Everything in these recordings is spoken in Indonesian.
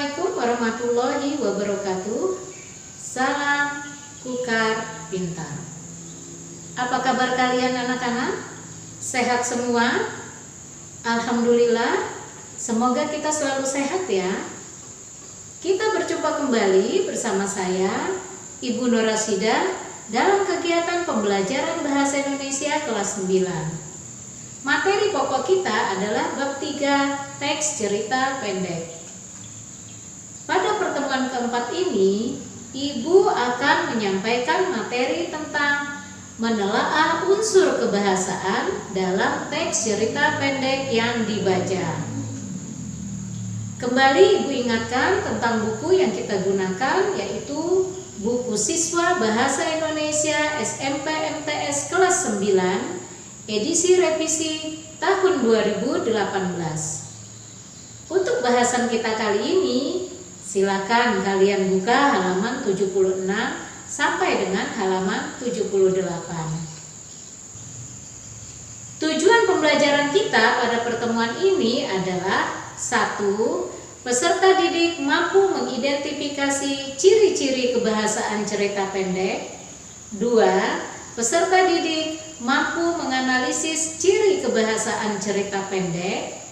Assalamualaikum warahmatullahi wabarakatuh. Salam Kukar Pintar. Apa kabar kalian anak-anak? Sehat semua? Alhamdulillah. Semoga kita selalu sehat ya. Kita berjumpa kembali bersama saya, Ibu Nur Rasida, dalam kegiatan pembelajaran Bahasa Indonesia kelas 9. Materi pokok kita adalah bab 3, teks cerita pendek. Pada pertemuan keempat ini, Ibu akan menyampaikan materi tentang menelaah unsur kebahasaan dalam teks cerita pendek yang dibaca. Kembali Ibu ingatkan tentang buku yang kita gunakan, yaitu buku Siswa Bahasa Indonesia SMP MTS kelas 9, edisi revisi tahun 2018. Untuk bahasan kita kali ini, silakan kalian buka halaman 76 sampai dengan halaman 78. Tujuan pembelajaran kita pada pertemuan ini adalah 1. Peserta didik mampu mengidentifikasi ciri-ciri kebahasaan cerita pendek. 2. Peserta didik mampu menganalisis ciri kebahasaan cerita pendek.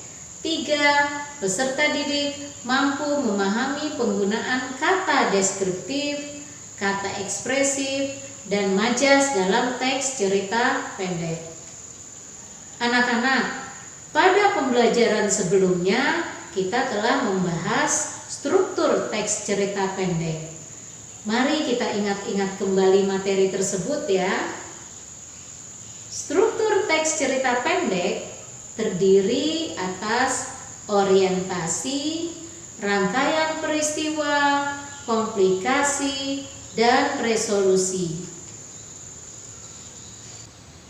3. Peserta didik mampu memahami penggunaan kata deskriptif, kata ekspresif, dan majas dalam teks cerita pendek. Anak-anak, pada pembelajaran sebelumnya kita telah membahas struktur teks cerita pendek. Mari kita ingat-ingat kembali materi tersebut ya. Struktur teks cerita pendek terdiri atas orientasi, rangkaian peristiwa, komplikasi, dan resolusi.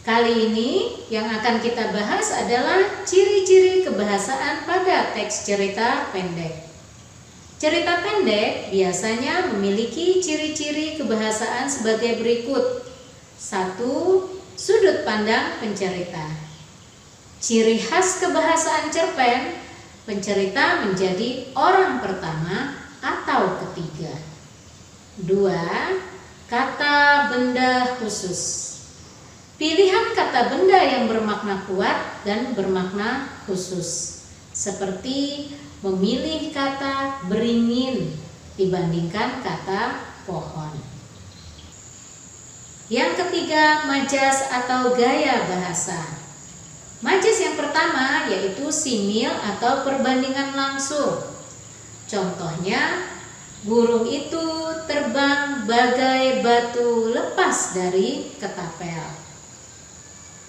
Kali ini yang akan kita bahas adalah ciri-ciri kebahasaan pada teks cerita pendek. Cerita pendek biasanya memiliki ciri-ciri kebahasaan sebagai berikut. 1. Sudut pandang pencerita. Ciri khas kebahasaan cerpen, pencerita menjadi orang pertama atau ketiga. 2. Kata benda khusus. Pilihan kata benda yang bermakna kuat dan bermakna khusus, seperti memilih kata beringin dibandingkan kata pohon. Yang ketiga, majas atau gaya bahasa. Majas yang pertama yaitu simil atau perbandingan langsung. Contohnya, burung itu terbang bagai batu lepas dari ketapel.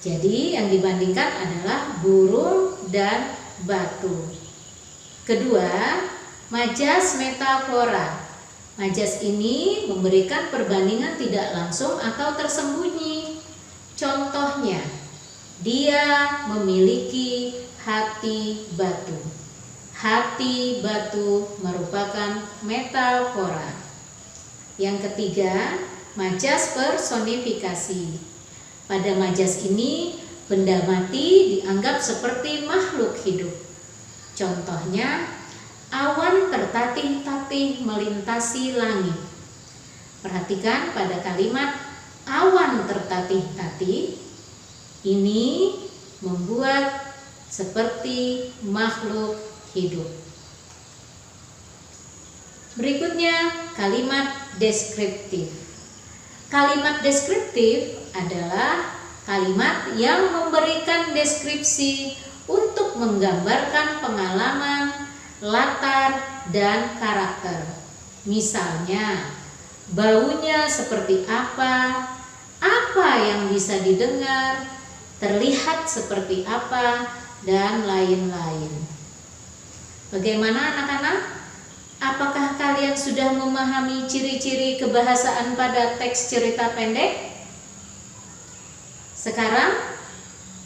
Jadi yang dibandingkan adalah burung dan batu. Kedua, majas metafora. Majas ini memberikan perbandingan tidak langsung atau tersembunyi. Contohnya, dia memiliki hati batu. Hati batu merupakan metafora. Yang ketiga, majas personifikasi. Pada majas ini, benda mati dianggap seperti makhluk hidup. Contohnya, awan tertatih-tatih melintasi langit. Perhatikan pada kalimat awan tertatih-tatih, ini membuat seperti makhluk hidup. Berikutnya, kalimat deskriptif. Kalimat deskriptif adalah kalimat yang memberikan deskripsi untuk menggambarkan pengalaman, latar, dan karakter. Misalnya, baunya seperti apa yang bisa didengar, terlihat seperti apa, dan lain-lain. Bagaimana anak-anak? Apakah kalian sudah memahami ciri-ciri kebahasaan pada teks cerita pendek? Sekarang,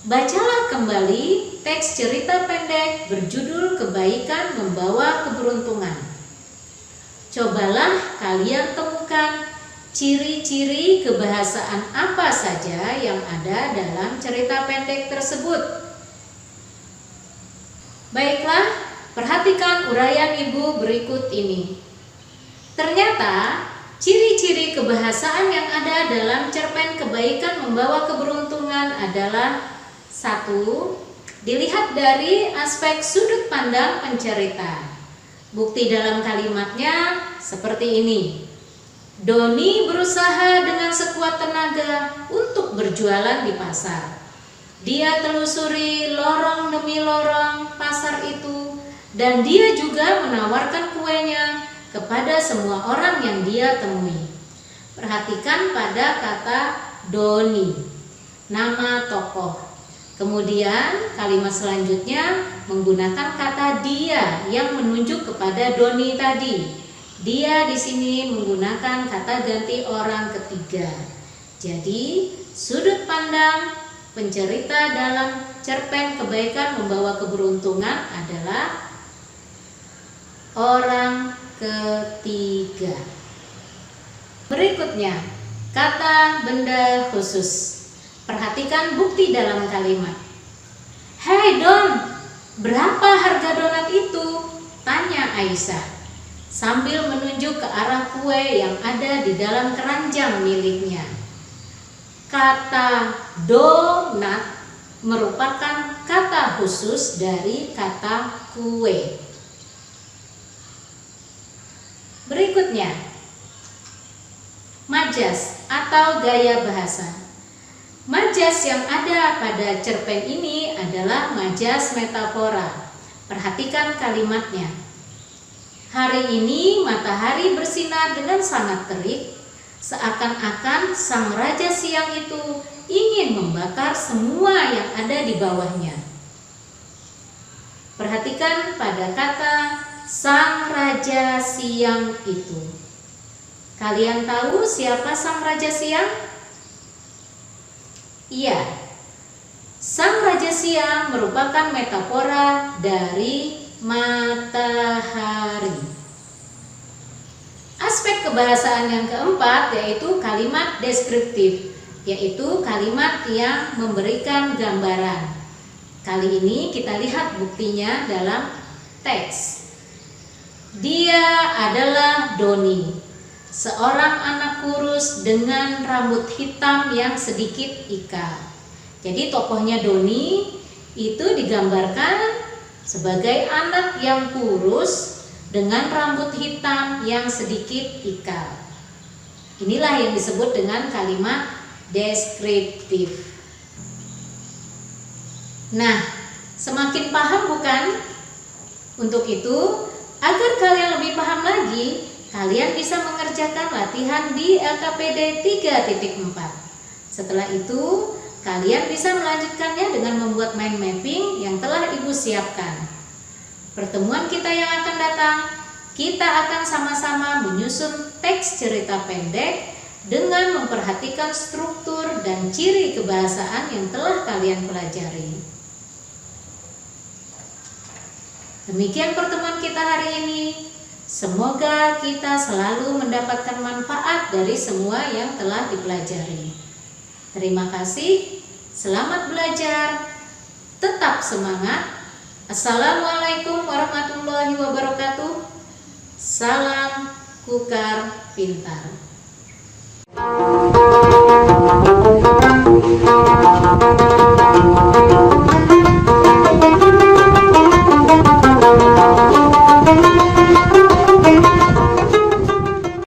bacalah kembali teks cerita pendek berjudul Kebaikan Membawa Keberuntungan. Cobalah kalian temukan ciri-ciri kebahasaan apa saja yang ada dalam cerita pendek tersebut. Baiklah, Perhatikan uraian Ibu berikut ini. Ternyata ciri-ciri kebahasaan yang ada dalam cerpen Kebaikan Membawa Keberuntungan adalah: 1. Dilihat dari aspek sudut pandang pencerita. Bukti dalam kalimatnya seperti ini. Doni berusaha dengan sekuat tenaga untuk berjualan di pasar. Dia telusuri lorong demi lorong pasar itu, dan dia juga menawarkan kuenya kepada semua orang yang dia temui. Perhatikan pada kata Doni, nama tokoh. Kemudian kalimat selanjutnya menggunakan kata dia yang menunjuk kepada Doni tadi. Dia di sini menggunakan kata ganti orang ketiga. Jadi, sudut pandang pencerita dalam cerpen Kebaikan Membawa Keberuntungan adalah orang ketiga. Berikutnya, kata benda khusus. Perhatikan bukti dalam kalimat. "Hei Don, berapa harga donat itu?" tanya Aisyah sambil menunjuk ke arah kue yang ada di dalam keranjang miliknya. Kata donat merupakan kata khusus dari kata kue. Berikutnya, majas atau gaya bahasa. Majas yang ada pada cerpen ini adalah majas metafora. Perhatikan kalimatnya. Hari ini matahari bersinar dengan sangat terik, seakan-akan sang raja siang itu ingin membakar semua yang ada di bawahnya. Perhatikan pada kata sang raja siang itu. Kalian tahu siapa sang raja siang? Iya, sang raja siang merupakan metafora dari matahari. Aspek kebahasaan yang keempat yaitu kalimat deskriptif, yaitu kalimat yang memberikan gambaran. Kali ini kita lihat buktinya dalam teks. Dia adalah Doni, seorang anak kurus dengan rambut hitam yang sedikit ikal. Jadi tokohnya Doni itu digambarkan sebagai anak yang kurus dengan rambut hitam yang sedikit ikal. Inilah yang disebut dengan kalimat deskriptif. Nah, semakin paham bukan? Untuk itu, agar kalian lebih paham lagi, kalian bisa mengerjakan latihan di LKPD 3.4. Setelah itu, kalian bisa melanjutkannya dengan membuat mind mapping yang telah Ibu siapkan. Pertemuan kita yang akan datang, kita akan sama-sama menyusun teks cerita pendek dengan memperhatikan struktur dan ciri kebahasaan yang telah kalian pelajari. Demikian pertemuan kita hari ini. Semoga kita selalu mendapatkan manfaat dari semua yang telah dipelajari. Terima kasih, selamat belajar, tetap semangat. Assalamualaikum warahmatullahi wabarakatuh. Salam Kukar Pintar.